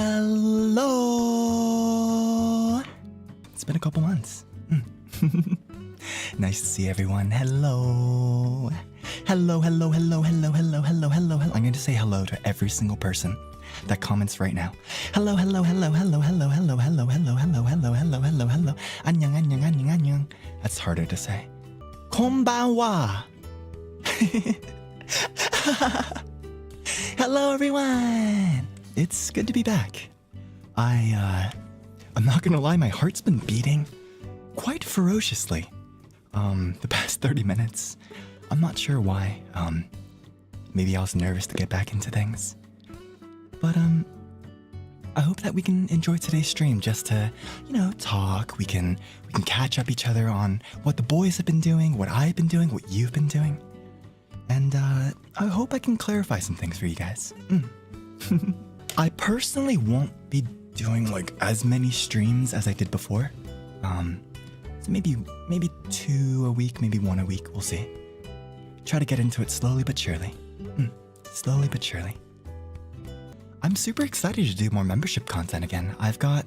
Hello. It's been a couple months. Nice to see everyone. Hello. Hello. I'm going to say hello to every single person that comments right now. Hello. 안녕. That's harder to say. konbanwa. Hello everyone. It's good to be back. I'm not gonna lie, my heart's been beating quite ferociously the past 30 minutes. I'm not sure why. Maybe I was nervous to get back into things. But I hope that we can enjoy today's stream just to, talk. We can catch up each other on what the boys have been doing, what I've been doing, what you've been doing. And I hope I can clarify some things for you guys. I personally won't be doing as many streams as I did before. So maybe 2 a week, maybe 1 a week, we'll see. Try to get into it slowly but surely. Slowly but surely. I'm super excited to do more membership content again. I've got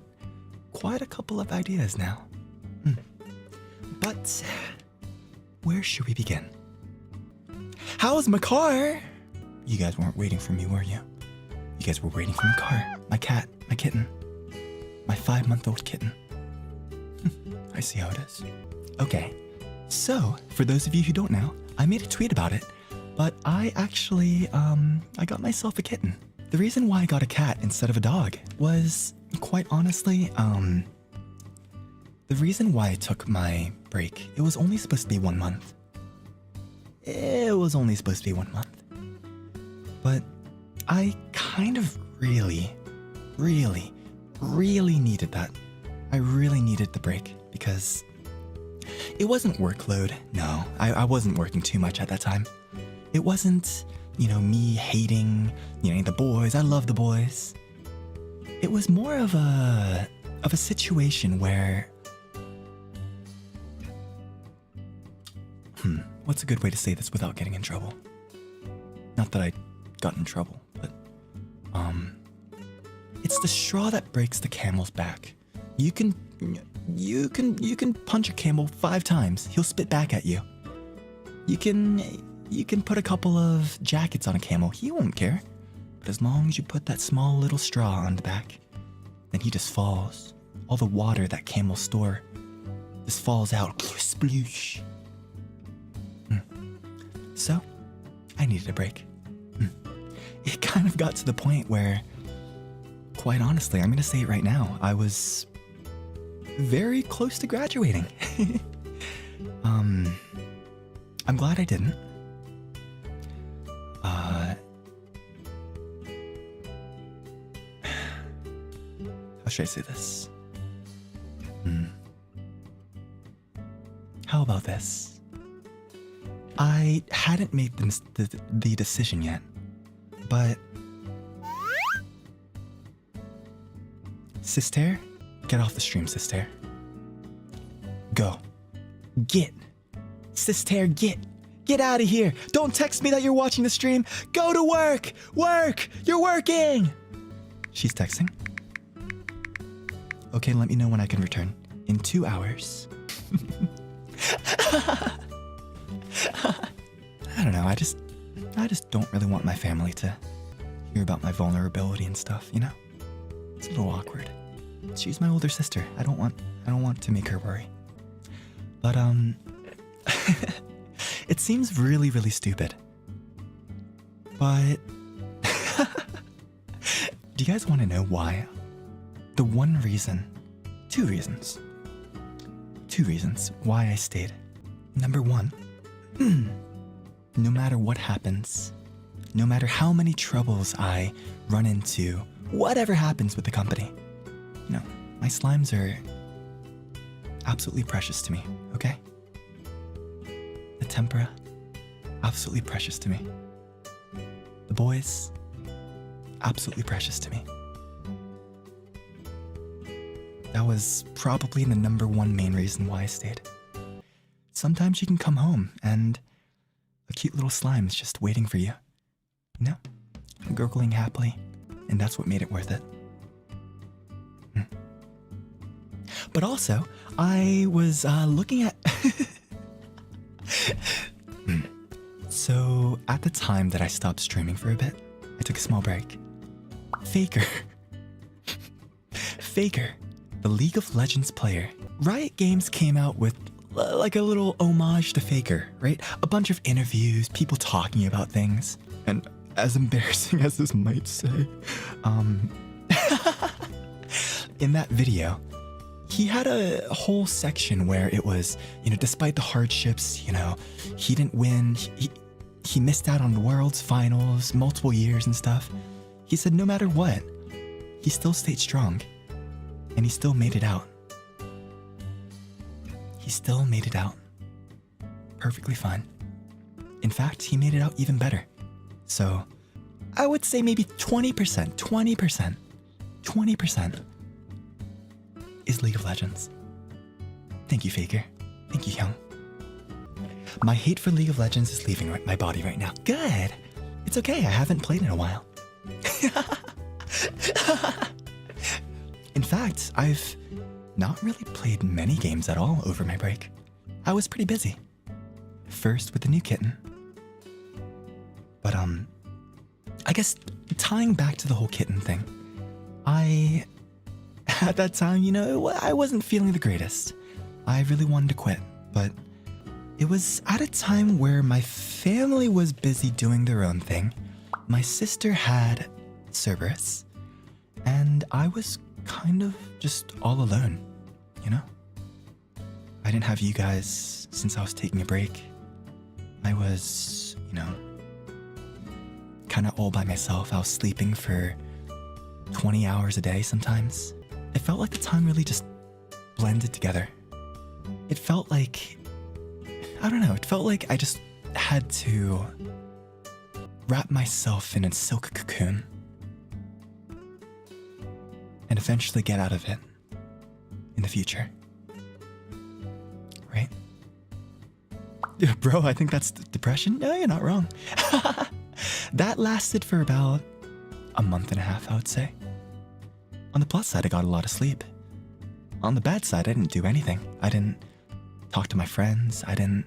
quite a couple of ideas now. But where should we begin? How's my car? You guys weren't waiting for me, were you? You guys were waiting for my car, my cat, my kitten, my 5-month-old kitten. I see how it is. Okay, so for those of you who don't know, I made a tweet about it, but I actually, I got myself a kitten. The reason why I got a cat instead of a dog was, quite honestly, the reason why I took my break, it was only supposed to be 1 month. It was only supposed to be 1 month. But I kind of really needed that. I really needed the break because it wasn't workload. No, I wasn't working too much at that time. It wasn't, me hating, the boys. I love the boys. It was more of a situation where, what's a good way to say this without getting in trouble? Not that I got in trouble, but, it's the straw that breaks the camel's back. You can punch a camel 5 times. He'll spit back at you. You can put a couple of jackets on a camel. He won't care. But as long as you put that small little straw on the back, then he just falls. All the water that camels store just falls out. Sploosh. So, I needed a break. It kind of got to the point where, quite honestly, I'm going to say it right now, I was very close to graduating. I'm glad I didn't. How should I say this? How about this? I hadn't made the decision yet, but Sister, get off the stream, Sister. Go. Get. Sister, get out of here. Don't text me that you're watching the stream. Go to work. Work. You're working. She's texting. Okay, let me know when I can return. In 2 hours. I don't know. I just don't really want my family to hear about my vulnerability and stuff, It's a little awkward. She's my older sister. I don't want to make her worry. But it seems really, really stupid. But do you guys want to know why? The one reason, 2 reasons why I stayed. Number 1, no matter what happens, no matter how many troubles I run into, whatever happens with the company, my slimes are absolutely precious to me, okay? The tempera, absolutely precious to me. The boys, absolutely precious to me. That was probably the number 1 main reason why I stayed. Sometimes you can come home and a cute little slime is just waiting for you. Gurgling happily, and that's what made it worth it. But also, I was looking at... So, at the time that I stopped streaming for a bit, I took a small break. Faker, the League of Legends player. Riot Games came out with like a little homage to Faker, right? A bunch of interviews, people talking about things. And as embarrassing as this might say, in that video, he had a whole section where it was, despite the hardships, he didn't win. He missed out on the World's finals multiple years and stuff. He said no matter what, he still stayed strong. And he still made it out. He still made it out. Perfectly fine. In fact, he made it out even better. So, I would say maybe 20% is League of Legends. Thank you, Faker. Thank you, Hyung. My hate for League of Legends is leaving my body right now. Good. It's okay, I haven't played in a while. In fact, I've not really played many games at all over my break. I was pretty busy. First with the new kitten. But I guess tying back to the whole kitten thing, at that time, I wasn't feeling the greatest. I really wanted to quit, but it was at a time where my family was busy doing their own thing. My sister had Cerberus, and I was kind of just all alone, I didn't have you guys since I was taking a break. I was, kind of all by myself. I was sleeping for 20 hours a day sometimes. It felt like the time really just blended together. It felt like, I don't know, it felt like I just had to wrap myself in a silk cocoon and eventually get out of it in the future. Right? Yeah, bro, I think that's depression. No, you're not wrong. That lasted for about a month and a half, I would say. On the plus side, I got a lot of sleep. On the bad side, I didn't do anything. I didn't talk to my friends. I didn't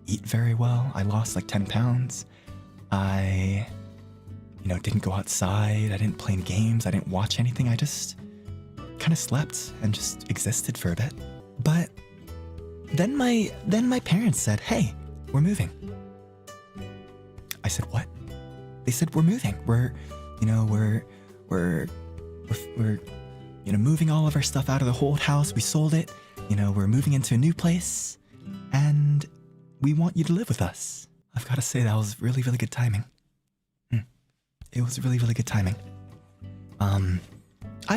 eat very well. I lost like 10 pounds. I, didn't go outside. I didn't play any games. I didn't watch anything. I just kind of slept and just existed for a bit. But then my parents said, "Hey, we're moving." I said, "What?" They said, "We're moving. We're moving all of our stuff out of the old house. We sold it. We're moving into a new place, and we want you to live with us." I've got to say that was really, really good timing. It was really, really good timing. I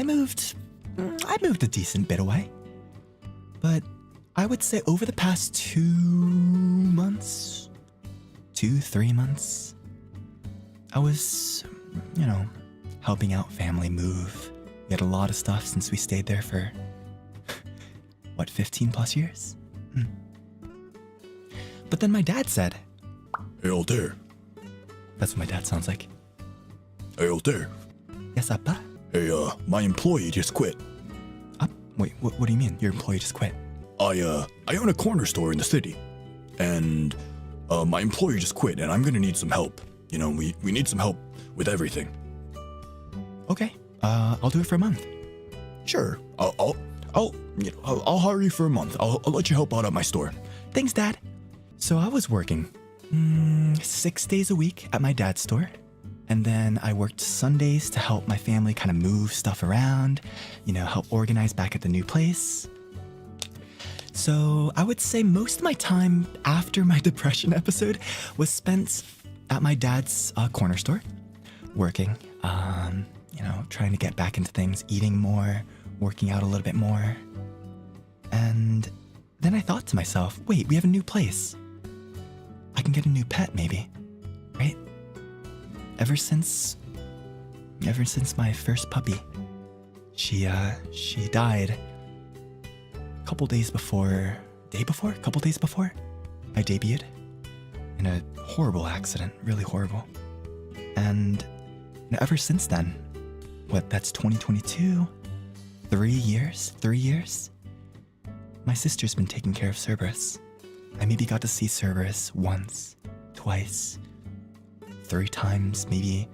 moved a decent bit away, but I would say over the past 3 months, I was, helping out family move. We had a lot of stuff since we stayed there for, 15 plus years? But then my dad said, "Hey, Altair." That's what my dad sounds like. "Hey, Altair. Yes, Appa? Hey, my employee just quit. Wait, what do you mean? Your employee just quit? I own a corner store in the city, and my employee just quit, and I'm gonna need some help. We need some help with everything." Okay, I'll do it for a month. "Sure, I'll hire you for a month. I'll let you help out at my store." Thanks, Dad. So I was working 6 days a week at my dad's store. And then I worked Sundays to help my family kind of move stuff around, help organize back at the new place. So I would say most of my time after my depression episode was spent at my dad's corner store, working, trying to get back into things, eating more, working out a little bit more. And then I thought to myself, wait, we have a new place. I can get a new pet maybe, right? Ever since my first puppy, she died a couple days before I debuted in a horrible accident, really horrible. And ever since then, that's 2022, 3 years, my sister's been taking care of Cerberus. I maybe got to see Cerberus once, twice, 3 times, maybe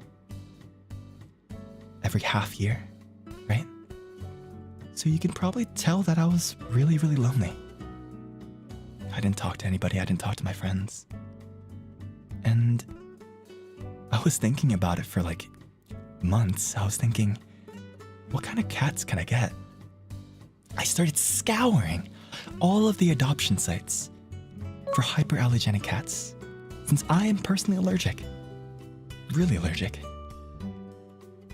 every half year, right? So you can probably tell that I was really, really lonely. I didn't talk to anybody, I didn't talk to my friends. And I was thinking about it for like months. I was thinking, what kind of cats can I get? I started scouring all of the adoption sites for hyperallergenic cats, since I am personally allergic. Really allergic.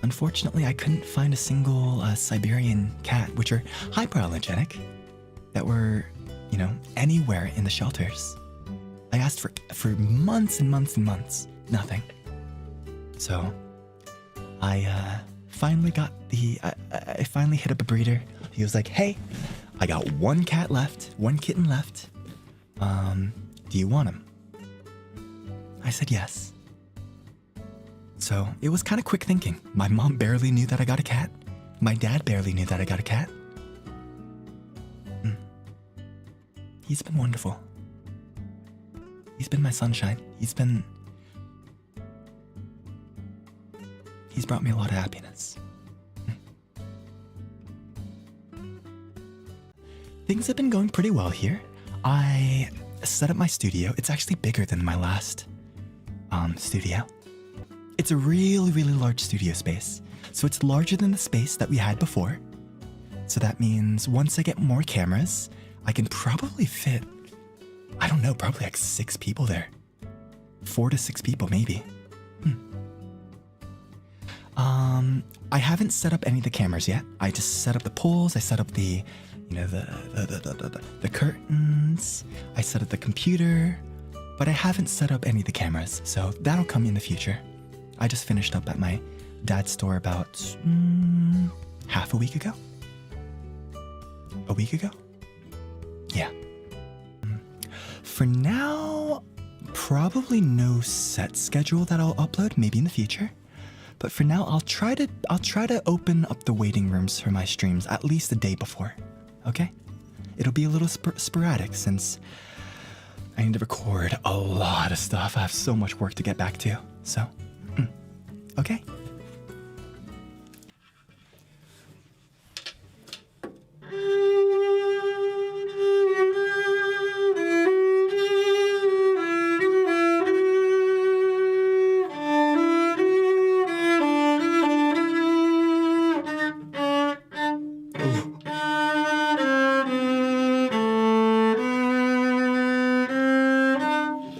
Unfortunately, I couldn't find a single Siberian cat, which are hyperallergenic, that were, you know, anywhere in the shelters. I asked for months and months and months. Nothing. So, I finally got I finally hit up a breeder. He was like, hey, I got 1 cat left, 1 kitten left. Do you want him? I said yes. So it was kind of quick thinking. My mom barely knew that I got a cat. My dad barely knew that I got a cat. He's been wonderful. He's been my sunshine. He's brought me a lot of happiness. Things have been going pretty well here. I set up my studio. It's actually bigger than my last studio. It's a really, really large studio space. So it's larger than the space that we had before. So that means once I get more cameras, I can probably fit, I don't know, probably like 6 people there. 4 to 6 people, maybe. I haven't set up any of the cameras yet. I just set up the poles. I set up the, you know, the curtains. I set up the computer, but I haven't set up any of the cameras. So that'll come in the future. I just finished up at my dad's store about half a week ago. A week ago? Yeah. For now, probably no set schedule that I'll upload, maybe in the future. But for now, I'll try to open up the waiting rooms for my streams at least the day before. Okay? It'll be a little sporadic since I need to record a lot of stuff. I have so much work to get back to. So, okay?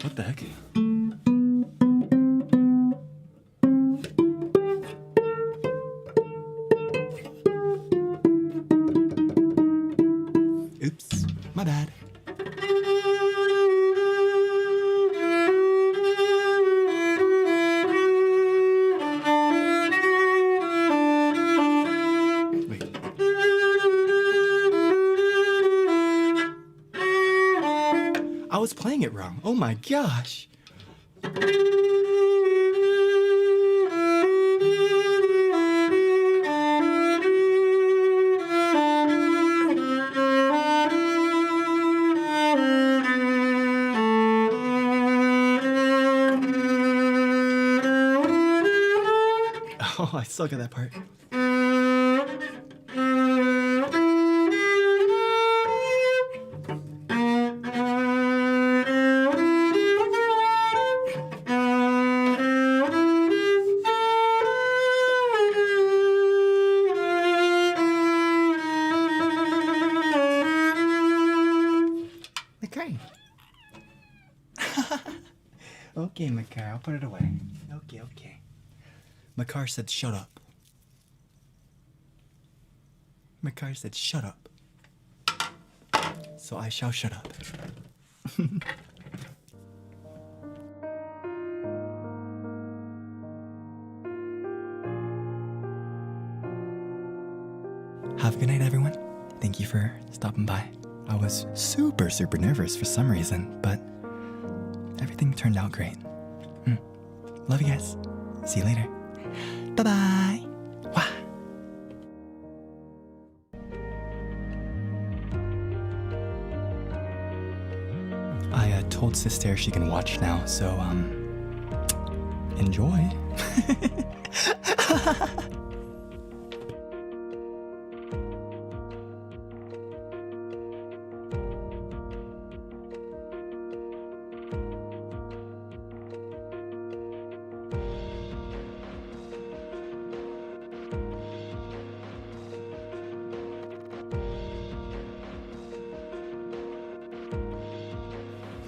What the heck? Oops, my bad. Wait. I was playing it wrong. Oh my gosh. Oh, I suck at that part. Okay. Okay, Makar, I'll put it away. Okay. Makar said, shut up. Makar said, shut up. So I shall shut up. Have a good night, everyone. Thank you for stopping by. I was super nervous for some reason, but everything turned out great. Love you guys. See you later. Bye-bye. Wah. told sister she can watch now, so enjoy.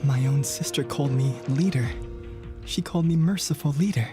My own sister called me leader. She called me merciful leader.